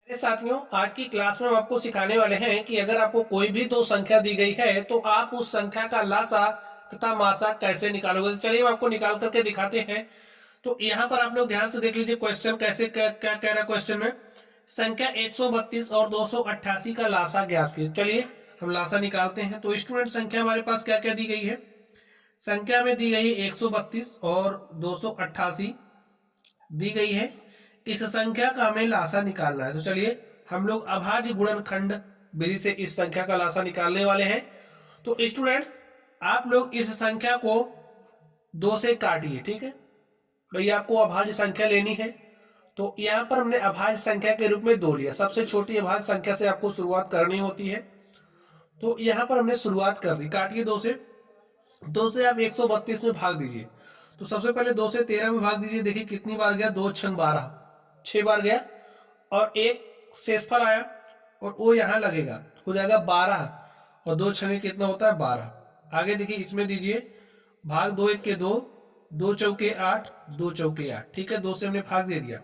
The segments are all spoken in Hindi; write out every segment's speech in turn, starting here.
मेरे साथियों, आज की क्लास में हम आपको सिखाने वाले हैं कि अगर आपको कोई भी दो संख्या दी गई है तो आप उस संख्या का लासा तथा मासा कैसे निकालोगे। तो चलिए हम आपको निकाल करके दिखाते हैं। तो यहाँ पर आप लोग ध्यान से देख लीजिए क्वेश्चन कैसे क्या क्या कह रहा है क्वेश्चन में। संख्या 132 और 288 का लासा ज्ञात कीजिए। चलिए हम लासा निकालते हैं। तो स्टूडेंट, संख्या हमारे पास क्या क्या दी गई है। संख्या में दी गई है 132 और 288 दी गई है। इस संख्या का हमें लासा निकालना है। तो चलिए हम लोग अभाज्य गुणनखंड विधि से इस संख्या का लासा निकालने वाले हैं। तो स्टूडेंट्स, आप लोग इस संख्या को दो से काटिए। ठीक है भैया, आपको अभाज्य संख्या लेनी है। तो यहाँ पर हमने अभाज्य संख्या के रूप में दो लिया। सबसे छोटी अभाज्य संख्या से आपको शुरुआत करनी होती है। तो यहाँ पर हमने शुरुआत कर दी। काटिए दो से। दो से आप 132 में भाग दीजिए। तो सबसे पहले 2 से 13 में भाग दीजिए। देखिए कितनी बार गया, 2 छंग 12, 6 बार गया और एक शेषफल आया और वो यहाँ लगेगा, हो जाएगा 12 और 2 छंगे कितना होता है 12। आगे देखिए इसमें दीजिए भाग, 2 1 के 2, 2 चौके 8, 2 चौके 8। ठीक है, 2 से हमने भाग दे दिया।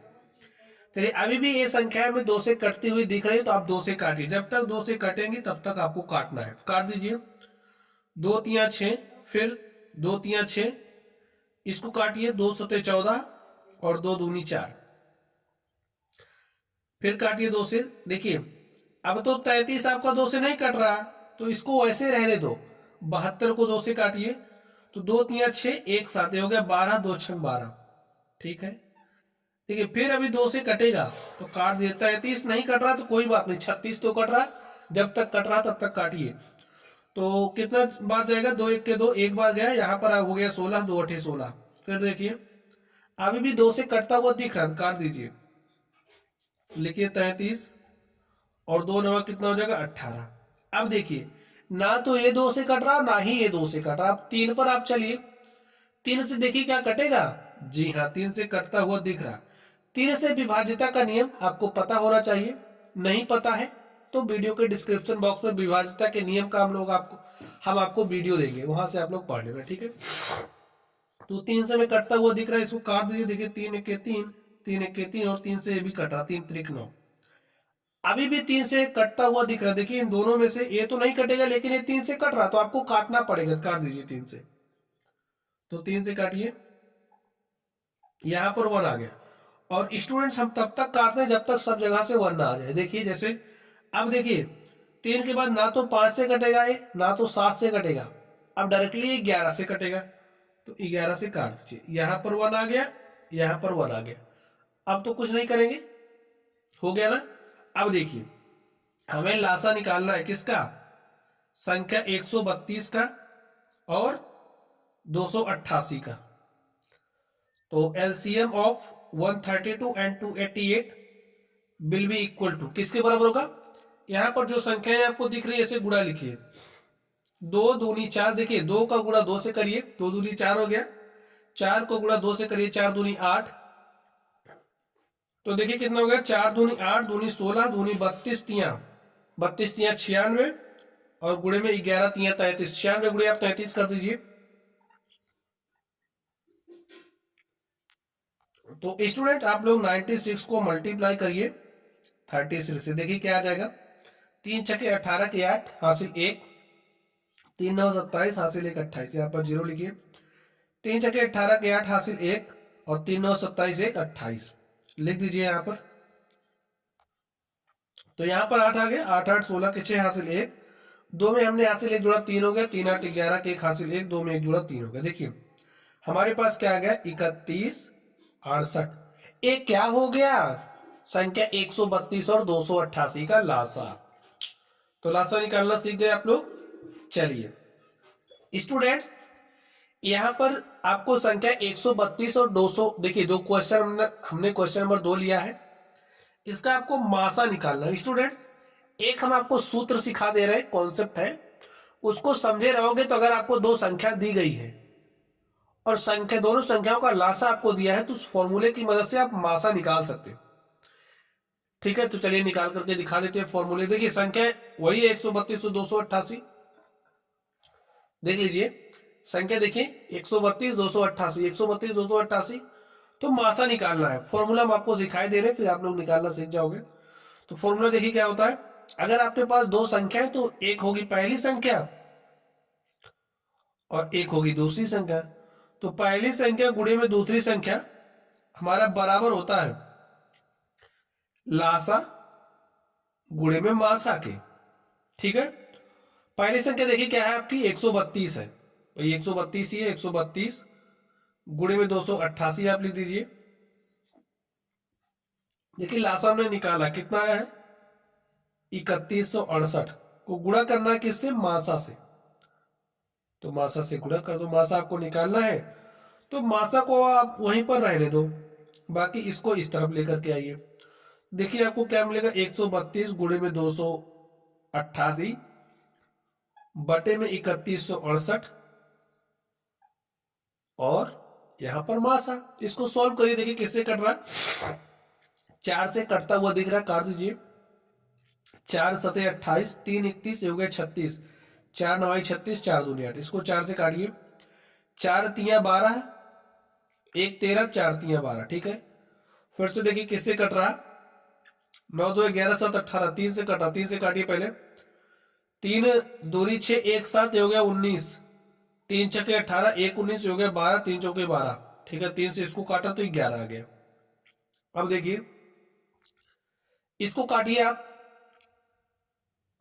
चलिए अभी भी ये संख्या में 2 से कटती हुई दिख रही है तो आप 2 से काटिए। जब तक 2 से कटेंगे तब तक आपको काटना है। काट दीजिए। 2 3 6, फिर 2 3 6, इसको काटिए। 2 सते 14 और 2 दूनी 4, फिर काटिए 2 से। देखिए अब तो 33 आपका 2 से नहीं कट रहा, तो इसको वैसे रहने दो। 72 को 2 से काटिए। तो 2 3 6, एक साथ हो गया 12, 2 6 12। ठीक है, देखिए फिर अभी 2 से कटेगा तो काट दिए। 33 नहीं कट रहा तो कोई बात नहीं, 36 तो कट रहा। जब तक कट रहा तब तक काटिए। तो कितना बार जाएगा, 2 1 के 2, एक बार गया। यहाँ पर हो गया 16, 2 8 16। फिर देखिए अभी भी 2 से कटता हुआ दिख रहा है, काट दीजिए। लिखिए 33 और 2 9 कितना हो जाएगा 18। अब देखिए ना तो ये 2 से कट रहा ना ही ये 2 से कट रहा। अब 3 पर आप चलिए। 3 से देखिए क्या कटेगा। जी हाँ, 3 से कटता हुआ दिख रहा। 3 से विभाज्यता का नियम आपको पता होना चाहिए। नहीं पता है तो वीडियो के डिस्क्रिप्शन बॉक्स में विभाज्यता के नियम का हम आपको वीडियो देंगे, वहां से आप लोग पढ़ लेना। ठीक है, तो 3 से में कटता हुआ दिख रहा है, इसको काट दीजिए। देखिए 3 1 के 3, 3 1 के 3 और 3 से ये भी कट रहा, 3 3 9। अभी भी 3 से कटता हुआ दिख रहा है। देखिए इन दोनों में से ये तो नहीं कटेगा, लेकिन ये 3 से कट रहा तो आपको काटना पड़ेगा। काट दीजिए 3 से। तो 3 से काटिए, यहां पर 1 आ गया। और स्टूडेंट्स, हम तब तक काटते हैं जब तक सब जगह से 1 ना आ जाए। देखिए जैसे अब देखिए 3 के बाद ना तो 5 से कटेगा ये, ना तो 7 से कटेगा। अब डायरेक्टली 11 से कटेगा। तो 11 से काट दीजिए। यहां पर 1 आ गया, यहां पर 1 आ गया। अब तो कुछ नहीं करेंगे, हो गया ना। अब देखिए हमें लासा निकालना है किसका, संख्या 132 का और 288 का। तो LCM of 132 and 288 will be equal to किसके बराबर होगा। यहां पर जो संख्याएं आपको दिख रही है ऐसे गुणा लिखिए। 2 दूनी 4, देखिए 2 का गुणा 2 से करिए, 2 दूनी 4 हो गया। 4 को गुणा 2 से करिए, 4 दूनी 8। तो देखिए कितना हो गया, 4 दूनी 8, दूनी 16, दूनी 32 तिया 32 तिया 96 और गुणे में 11 तिया 33। 96 गुणे आप 33 कर दीजिए। तो स्टूडेंट आप लोग 96 को मल्टीप्लाई करिए 36 से। देखिए क्या आ जाएगा, 3 छके 18 के 8 हासिल 1, 3 9 27 हासिल 1 28। यहाँ पर 0 लिखिए। 3 छके 18 के 8 हासिल 1 और 3 9 27 1 28 लिख दीजिए यहाँ पर। तो यहाँ पर 8 आ गया। 8 8 16 के 6 हासिल 1, 2 में हमने हासिल 1 जोड़ा 3 हो गया। 3 8 11 के 1 हासिल 1, 2 में 1 जोड़ा 3 हो गया। देखिए हमारे पास क्या आ गया, 31 68। एक क्या हो गया, संख्या 132 और 288 का लासा। तो लासा निकालना सीख गए आप लोग। चलिए स्टूडेंट्स, यहां पर आपको संख्या 132 और 200, देखिए दो क्वेश्चन हमने क्वेश्चन नंबर 2 लिया है, इसका आपको मासा निकालना है। स्टूडेंट्स, एक हम आपको सूत्र सिखा दे रहे हैं, कॉन्सेप्ट है, उसको समझे रहोगे तो अगर आपको दो संख्या दी गई है और दोनों संख्याओं का लासा आपको दिया है तो उस फॉर्मूले की मदद से आप मासा निकाल सकते हो। ठीक है, तो चलिए निकाल करके दिखा देते हैं फॉर्मूले। देखिए संख्या वही है 132 और 288। देख लीजिए संख्या, देखिए 132 288, 132 288। तो मासा निकालना है, फॉर्मूला हम आपको सिखाई दे रहे हैं, फिर आप लोग निकालना सीख जाओगे। तो फॉर्मूला देखिए क्या होता है, अगर आपके पास दो संख्या है तो एक होगी पहली संख्या और एक होगी दूसरी संख्या। तो पहली संख्या गुणे में दूसरी संख्या हमारा बराबर होता है लासा गुणे में मासा के। ठीक है, पहली संख्या देखिए क्या है आपकी 132 है, भाई 132 ही है, 132 गुणे में 288 आप लिख दीजिए। देखिए लासा हमने निकाला कितना है 3168 को गुणा करना है किससे, मासा से, तो मासा से गुणा कर दो, मासा आपको निकालना है तो मासा को आप वहीं पर रहने दो, बाकी इसको इस तरफ लेकर के आइए। देखिए आपको क्या मिलेगा 132 गुणे में 288 बटे में 3168 और यहां पर मासा। इसको सॉल्व करिए, देखिए किससे कट रहा है, 4 से कटता हुआ दिख रहा है, काट दीजिए। 4 सते 28, 3 31 हो गया 36, 4 9 36, 4 दूनी 8, इसको 4 से काटिए। 4 तिया 12, 1 13, 4 तिया 12। ठीक है, फिर से देखिए किससे कट रहा, 9 2 11 7 18, 3 से कटा, 3 से काटिए पहले, 3 दूरी 6, 1 7 हो गया 19, 3 छके 18, 1 19 हो गया 12, 3 चौके 12। ठीक है, 3 से इसको काटा तो 11 आ गया। अब देखिए इसको काटिए आप,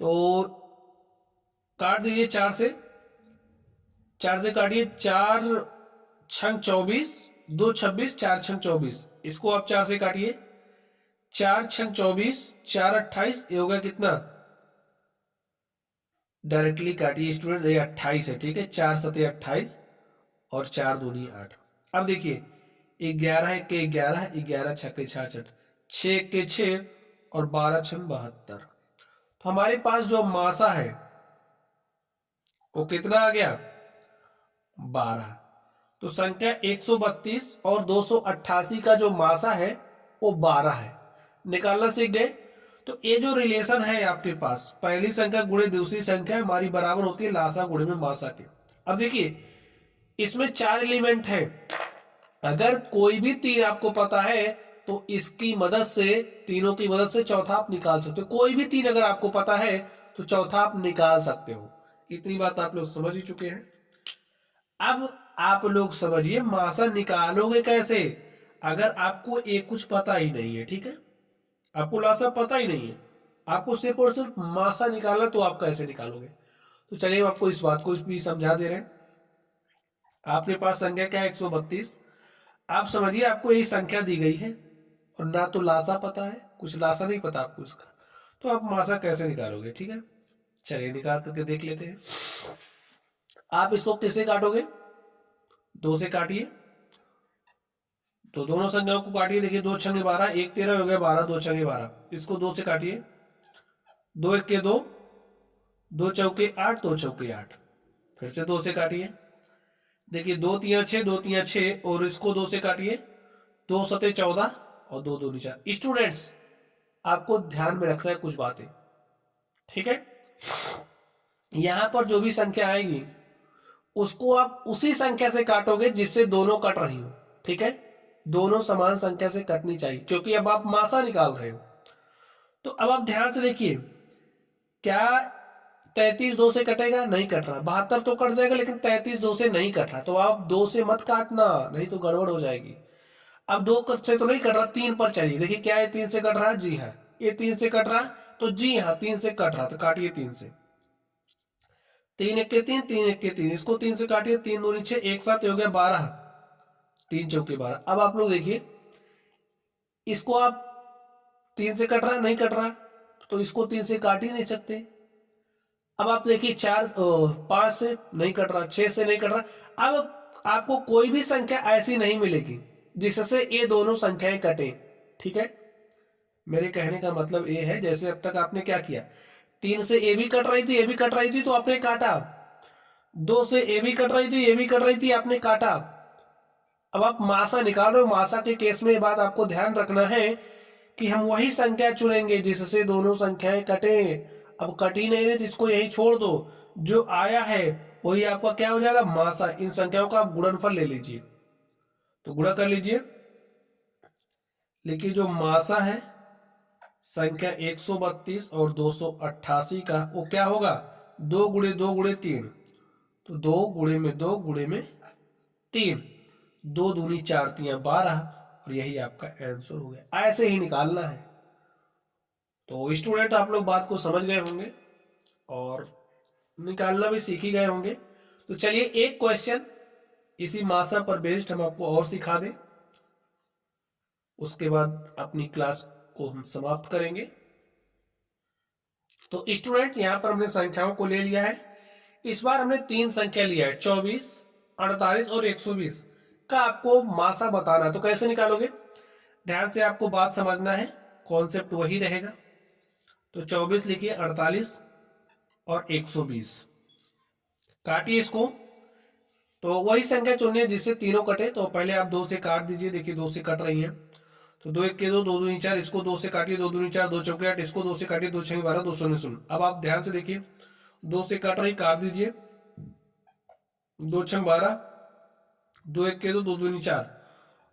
तो काट दीजिए 4 से, 4 से काटिए, 4 छंग 24, 2 26, 4 छंग 24, इसको आप 4 से काटिए, 4 छंग 24, 4 28, ये हो गया कितना, डायरेक्टली काटिए स्टूडेंट, ये 28 है। ठीक है, 4 सते 28 और 4 दूनी 8। अब देखिए 11 के 11, 11 छक्के 66, 6 के 6 और 12 छंग 72। तो हमारे पास जो मासा है वो कितना आ गया 12। तो संख्या 132 और 288 का जो मासा है वो 12 है, निकालना सीख गए। तो ये जो रिलेशन है आपके पास, पहली संख्या गुणे दूसरी संख्या हमारी बराबर होती है लासा गुणे में मासा के। अब देखिए इसमें 4 एलिमेंट है, अगर कोई भी तीन आपको पता है तो इसकी मदद से, तीनों की मदद से चौथा आप निकाल सकते हो। कोई भी तीन अगर आपको पता है तो चौथा आप निकाल सकते हो। इतनी बात आप लोग समझ ही चुके हैं। अब आप लोग समझिए मासा निकालोगे कैसे, अगर आपको एक कुछ पता ही नहीं है। ठीक है, आपको लासा पता ही नहीं है, आपको सिर्फ और सिर्फ मासा निकालना, तो आप कैसे निकालोगे। तो चलिए हम आपको इस बात को भी समझा दे रहे हैं। आपके पास संख्या क्या है 132, आप समझिए आपको यही संख्या दी गई है और ना तो लासा पता है, कुछ लासा नहीं पता आपको इसका, तो आप मासा कैसे निकालोगे। ठीक है, चलिए निकाल करके देख लेते हैं। आप इसको किससे काटोगे, 2 से काटिए, तो दोनों संख्याओं को काटिए। देखिए 2 छंगे 12, 1 13 हो गया 12, 2 छंगे 12, इसको 2 से काटिए, 2 1 के 2, 2 चौके 8, 2 चौके 8, फिर से 2 से काटिए। देखिए 2 3 6, 2 3 6 और इसको 2 से काटिए, 2 सते 14 और 2 2 4। स्टूडेंट्स आपको ध्यान में रखना है कुछ बातें। ठीक है, यहां पर जो भी संख्या आएगी उसको आप उसी संख्या से काटोगे जिससे दोनों कट रही हो। ठीक है, दोनों समान संख्या से कटनी चाहिए, क्योंकि अब आप मासा निकाल रहे हो। तो अब आप ध्यान से देखिए, क्या 33 2 से कटेगा, नहीं कट रहा। 72 तो कट जाएगा, लेकिन 33 2 से नहीं कट रहा, तो आप 2 से मत काटना, नहीं तो गड़बड़ हो जाएगी। अब 2 से तो नहीं कट रहा, 3 पर चलिए। देखिए क्या है 3 से कट रहा है, जी हाँ ये 3 से कट रहा, तो जी हाँ 3 से कट रहा, तो काटिए 3 से। 3 1 के 3, 3 1 के 3, इसको 3 से काटिए, 3 दूनी 6, 1 7 हो गया 12, 3 चौके 12। अब आप लोग देखिए इसको आप 3 से कट रहा, नहीं कट रहा, तो इसको 3 से काट ही नहीं सकते। अब आप देखिए 5 से नहीं कट रहा, 6 से नहीं कट रहा। अब आपको कोई भी संख्या ऐसी नहीं मिलेगी जिससे ये दोनों संख्याएं कटे। ठीक है, मेरे कहने का मतलब ये है, जैसे अब तक आपने क्या किया, 3 से ए भी कट रही थी, ए भी कट रही थी, तो आपने काटा। 2 से ए भी कट रही थी, ए भी कट रही थी, आपने काटा। अब आप मासा निकाल रहे हो, मासा के केस में ये बात आपको ध्यान रखना है कि हम वही संख्या चुनेंगे जिससे दोनों संख्याएं कटे। अब कट ही नहीं रहे तो इसको यही छोड़ दो, जो आया है वही आपका क्या हो जाएगा, मासा। इन संख्याओं का आप गुणनफल ले लीजिए, तो गुणा कर लीजिए। लेकिन जो मासा है संख्या 132 और 288 का वो क्या होगा, 2 गुणे 2 गुणे 3, तो 2 गुणे में 2 गुणे में 3, 2 दूनी 4 3 12, और यही आपका आंसर हो गया। ऐसे ही निकालना है। तो स्टूडेंट आप लोग बात को समझ गए होंगे और निकालना भी सीख ही गए होंगे। तो चलिए एक क्वेश्चन इसी मासा पर बेस्ड हम आपको और सिखा दें, उसके बाद अपनी क्लास को हम समाप्त करेंगे। तो स्टूडेंट यहां पर हमने संख्याओं को ले लिया है। इस बार हमने 3 संख्या लिया है, 24, 48 और 120 का आपको मासा बताना है। तो कैसे निकालोगे, ध्यान से आपको बात समझना है, कॉन्सेप्ट वही रहेगा। तो 24 लिखिए, 48 और 120 काटिए इसको। तो वही संख्या चुनिए जिससे तीनों कटे। तो पहले आप 2 से काट दीजिए, देखिए 2 से कट रही हैं। तो 2 1 के 2, 2 दूनी 4, इसको 2 से काटिए, 2 दूनी 4, 2 चौके 8, इसको 2 से काटिए, 2 6 12, 2 शून्य 0। अब आप ध्यान से देखिए, 2 से काट रही, काट दीजिए, 2 6 12, 2 1 के 2, 2 दूनी 4,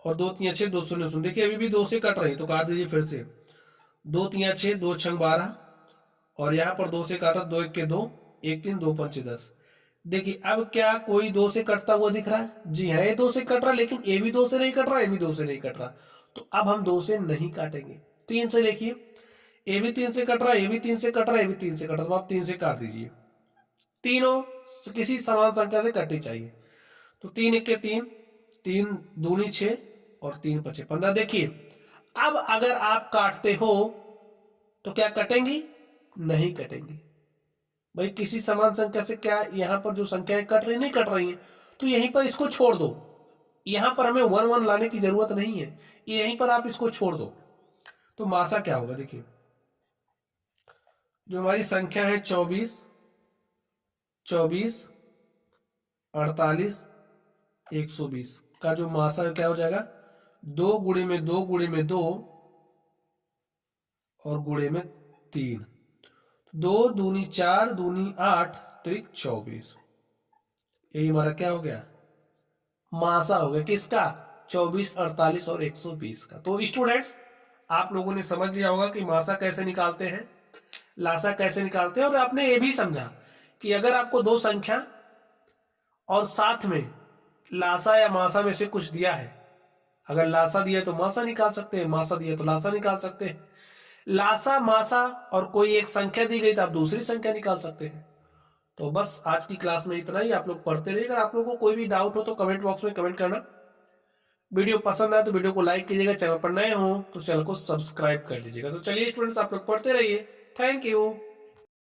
और 2 3 6, 2 शून्य 0। देखिए अभी भी 2 से कट रही, तो काट दीजिए फिर से, 2 3 6, 2 6 12, और यहाँ पर 2 से काटा, 2 1 के 2, 1 3, 2 5 10। देखिए अब क्या कोई 2 से कटता हुआ दिख रहा है? जी हाँ, ये 2 से कट रहा है, लेकिन ए भी 2 से नहीं कट रहा, ए भी 2 से नहीं कट रहा। तो अब हम 2 से नहीं काटेंगे, 3 से देखिए, ए भी 3 से कट रहा है, ए भी 3 से कट रहा है, ए भी 3 से कट रहा है। तो आप 3 से काट दीजिए। तीनों किसी समान संख्या से कटनी चाहिए। तो 3 1 के 3, 3 दूनी 6, और 3 5 15। देखिए अब अगर आप काटते हो तो क्या कटेंगी? नहीं कटेंगी भाई। किसी समान संख्या से क्या यहां पर जो संख्याएं कट रही नहीं कट रही हैं, तो यहीं पर इसको छोड़ दो। यहां पर हमें 1 1 लाने की जरूरत नहीं है, यहीं पर आप इसको छोड़ दो। तो मासा क्या होगा, देखिए जो हमारी संख्या है 24, 24, 48, 120 का जो मासा क्या हो जाएगा, 2 गुणे में 2 गुणे में 2 और गुणे में 3, 2 दूनी 4, दूनी 8, त्रिक 24। यही हमारा क्या हो गया, मासा हो गया। किसका? 24, 48 और 120 का। तो स्टूडेंट्स आप लोगों ने समझ लिया होगा कि मासा कैसे निकालते हैं, लासा कैसे निकालते हैं, और आपने ये भी समझा कि अगर आपको 2 संख्या और साथ में लासा या मासा में से कुछ दिया है, अगर लासा दिया तो मासा निकाल सकते हैं, मासा दिया तो लासा निकाल सकते हैं। लासा, मासा और कोई एक संख्या दी गई तो आप दूसरी संख्या निकाल सकते हैं। तो बस आज की क्लास में इतना ही। आप लोग पढ़ते रहिए। अगर आप लोगों को कोई भी डाउट हो तो कमेंट बॉक्स में कमेंट करना। वीडियो पसंद आए तो वीडियो को लाइक कीजिएगा, चैनल पर नए हो तो चैनल को सब्सक्राइब कर लीजिएगा। तो चलिए स्टूडेंट्स आप लोग पढ़ते रहिए। Thank you.